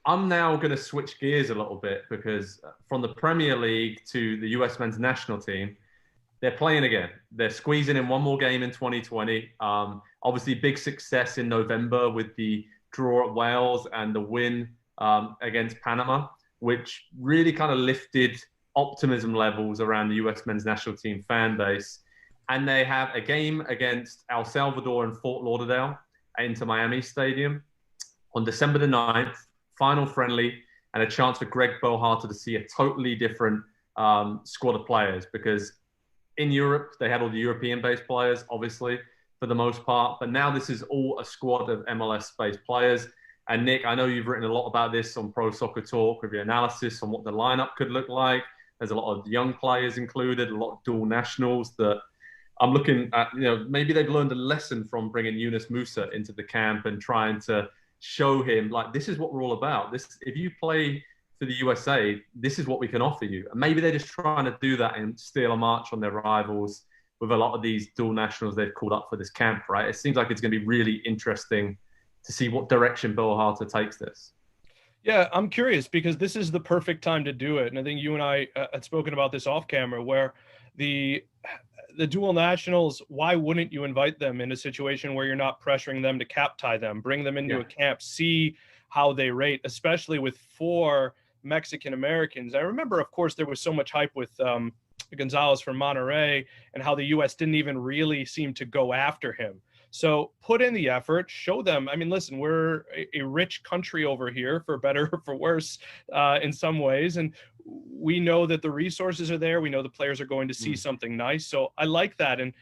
I'm now going to switch gears a little bit because from the Premier League to the US men's national team, they're playing again. They're squeezing in one more game in 2020. Obviously, big success in November with the draw at Wales and the win against Panama, which really kind of lifted optimism levels around the US men's national team fan base. And they have a game against El Salvador and Fort Lauderdale at Inter Miami Stadium on December the 9th, final friendly, and a chance for Greg Berhalter to see a totally different squad of players, because in Europe, they had all the European-based players, obviously, for the most part. But now this is all a squad of MLS-based players. And Nick, I know you've written a lot about this on Pro Soccer Talk with your analysis on what the lineup could look like. There's a lot of young players included, a lot of dual nationals that I'm looking at. Maybe they've learned a lesson from bringing Yunus Musa into the camp and trying to show him, like, this is what we're all about. This, if you play for the USA, this is what we can offer you. And maybe they're just trying to do that and steal a march on their rivals with a lot of these dual nationals they've called up for this camp, right? It seems like it's going to be really interesting to see what direction Bill Harter takes this. Yeah, I'm curious because this is the perfect time to do it. And I think you and I had spoken about this off camera, where the dual nationals, why wouldn't you invite them in a situation where you're not pressuring them to cap tie them, bring them into a camp, see how they rate, especially with 4 Mexican Americans. I remember, of course, there was so much hype with Gonzalez from Monterrey and how the U.S. didn't even really seem to go after him. So put in the effort, show them. I mean, listen, we're a rich country over here, for better or for worse, in some ways. And we know that the resources are there. We know the players are going to see something nice. So I like that. And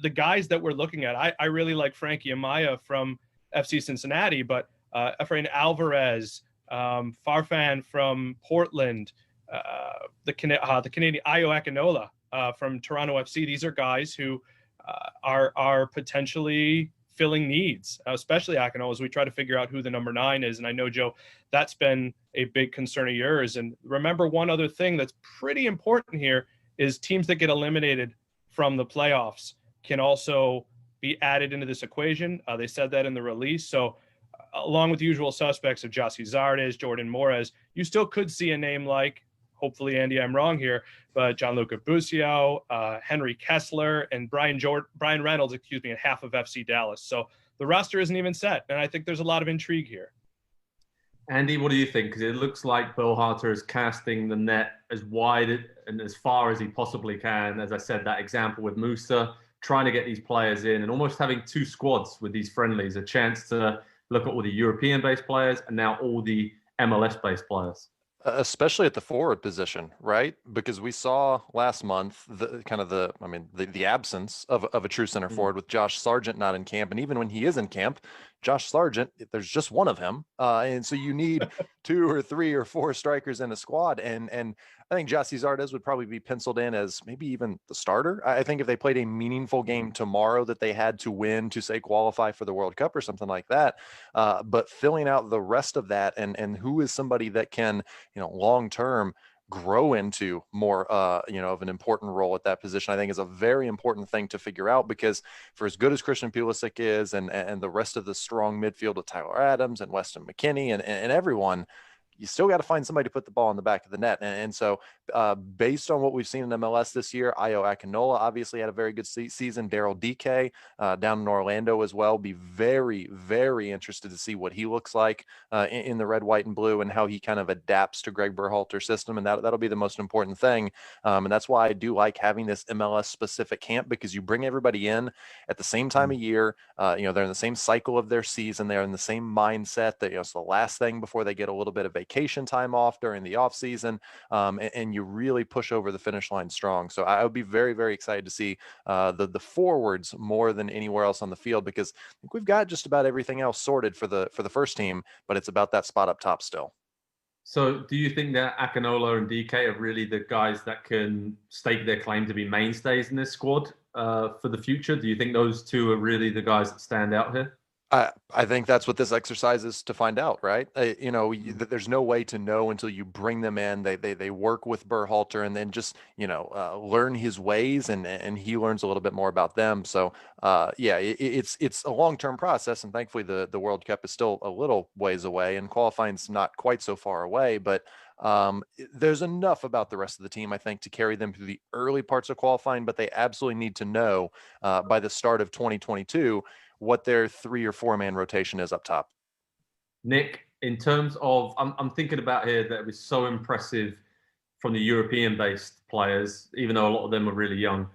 the guys that we're looking at, I really like Frankie Amaya from FC Cincinnati, but Efrain Alvarez, Farfan from Portland, the Canadian Ayo Akinola from Toronto FC. These are guys who are potentially filling needs, especially Akinola, as we try to figure out who the number 9 is. And I know, Joe, that's been a big concern of yours. And remember, one other thing that's pretty important here is teams that get eliminated from the playoffs can also be added into this equation. They said that in the release. So along with the usual suspects of Jossie Zardes, Jordan Morez, you still could see a name like, hopefully, Andy, I'm wrong here, but Gianluca Busio, Henry Kessler, and Brian Reynolds, and half of FC Dallas. So the roster isn't even set, and I think there's a lot of intrigue here. Andy, what do you think? Because it looks like Bill Harter is casting the net as wide and as far as he possibly can. As I said, that example with Musa, trying to get these players in and almost having 2 squads with these friendlies, a chance to look at all the European-based players and now all the MLS-based players. Especially at the forward position, right? Because we saw last month the absence of a true center forward with Josh Sargent not in camp. And even when he is in camp, Josh Sargent, there's just one of him. And so you need 2 or 3 or 4 strikers in a squad. And I think Jossie Zardes would probably be penciled in as maybe even the starter. I think if they played a meaningful game tomorrow that they had to win to, say, qualify for the World Cup or something like that, but filling out the rest of that and who is somebody that can, long-term grow into more, of an important role at that position, I think is a very important thing to figure out, because for as good as Christian Pulisic is and the rest of the strong midfield with Tyler Adams and Weston McKennie and everyone, you still got to find somebody to put the ball in the back of the net. And so based on what we've seen in MLS this year, Ayo Akinola obviously had a very good season. Daryl DK down in Orlando as well. Be very, very interested to see what he looks like in the red, white, and blue, and how he kind of adapts to Greg Berhalter's system. And that'll be the most important thing. And that's why I do like having this MLS specific camp, because you bring everybody in at the same time of year. They're in the same cycle of their season. They're in the same mindset that, it's the last thing before they get a little bit of vacation time off during the off season. And you really push over the finish line strong. So I would be very, very excited to see the forwards more than anywhere else on the field, because I think we've got just about everything else sorted for the first team, but it's about that spot up top still. So do you think that Akinola and DK are really the guys that can stake their claim to be mainstays in this squad for the future? Do you think those 2 are really the guys that stand out here? I think that's what this exercise is to find out, right? There's no way to know until you bring them in. They work with Berhalter and then just learn his ways, and he learns a little bit more about them. So it's a long-term process, and thankfully the World Cup is still a little ways away, and qualifying's not quite so far away, but there's enough about the rest of the team, I think, to carry them through the early parts of qualifying, but they absolutely need to know by the start of 2022 what their 3 or 4 man rotation is up top. Nick, in terms of, I'm thinking about here that it was so impressive from the European-based players, even though a lot of them are really young.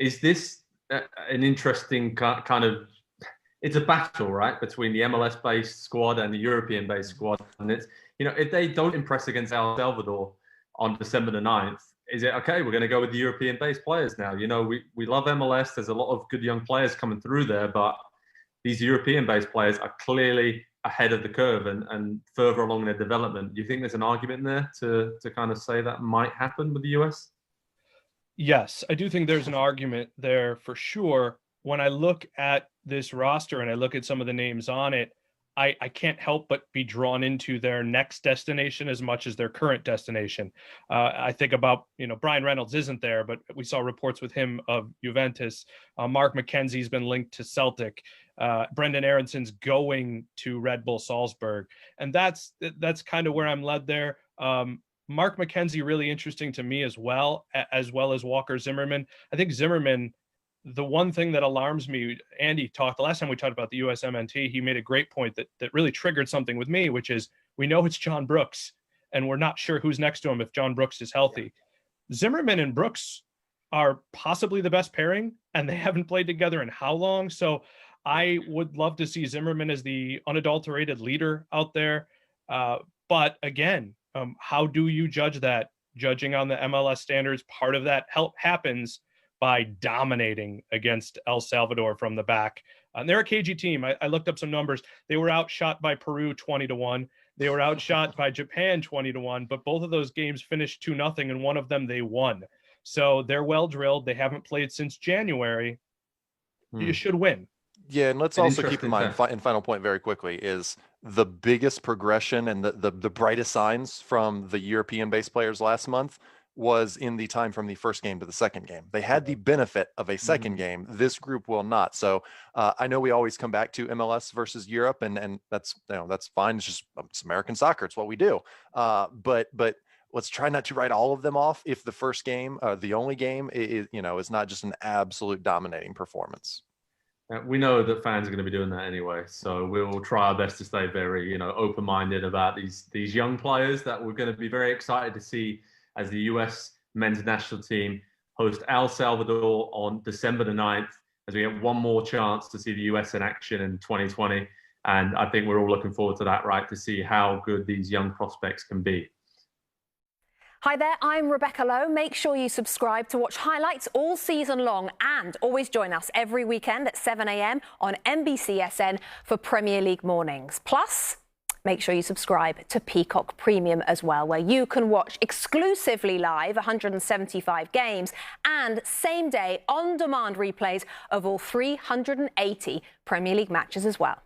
Is this an interesting kind of, it's a battle, right, between the MLS-based squad and the European-based squad? And it's, if they don't impress against El Salvador on December the 9th, is it okay? We're going to go with the European-based players now. We love MLS. There's a lot of good young players coming through there, but these European-based players are clearly ahead of the curve and further along in their development. Do you think there's an argument there to kind of say that might happen with the US? Yes, I do think there's an argument there for sure. When I look at this roster and I look at some of the names on it, I can't help but be drawn into their next destination as much as their current destination. I think about, Brian Reynolds isn't there, but we saw reports with him of Juventus. Mark McKenzie's been linked to Celtic. Brendan Aronson's going to Red Bull Salzburg. And that's kind of where I'm led there. Mark McKenzie, really interesting to me as well as Walker Zimmerman. I think Zimmerman, the one thing that alarms me, Andy talked, the last time we talked about the USMNT, he made a great point that really triggered something with me, which is we know it's John Brooks, and we're not sure who's next to him if John Brooks is healthy. Yeah. Zimmerman and Brooks are possibly the best pairing, and they haven't played together in how long? So I would love to see Zimmerman as the unadulterated leader out there. But again, how do you judge that? Judging on the MLS standards, part of that happens by dominating against El Salvador from the back. And they're a cagey team. I looked up some numbers. They were outshot by Peru 20-1. They were outshot by Japan 20-1, but both of those games finished 2-0, and one of them they won. So they're well drilled. They haven't played since January. You should win. Yeah, and let's also keep in mind, and final point very quickly, is the biggest progression and the brightest signs from the European-based players last month was in the time from the first game to the second game. They had the benefit of a second game. This group will not. So I know we always come back to MLS versus Europe, and that's fine. It's American soccer. It's what we do. But let's try not to write all of them off if the first game, the only game, is not just an absolute dominating performance. We know that fans are going to be doing that anyway, so we'll try our best to stay very, open-minded about these young players that we're going to be very excited to see as the U.S. men's national team host El Salvador on December the 9th, as we get one more chance to see the U.S. in action in 2020. And I think we're all looking forward to that, right, to see how good these young prospects can be. Hi there, I'm Rebecca Lowe. Make sure you subscribe to watch highlights all season long, and always join us every weekend at 7 a.m. on NBCSN for Premier League mornings. Plus, make sure you subscribe to Peacock Premium as well, where you can watch exclusively live 175 games and same-day on-demand replays of all 380 Premier League matches as well.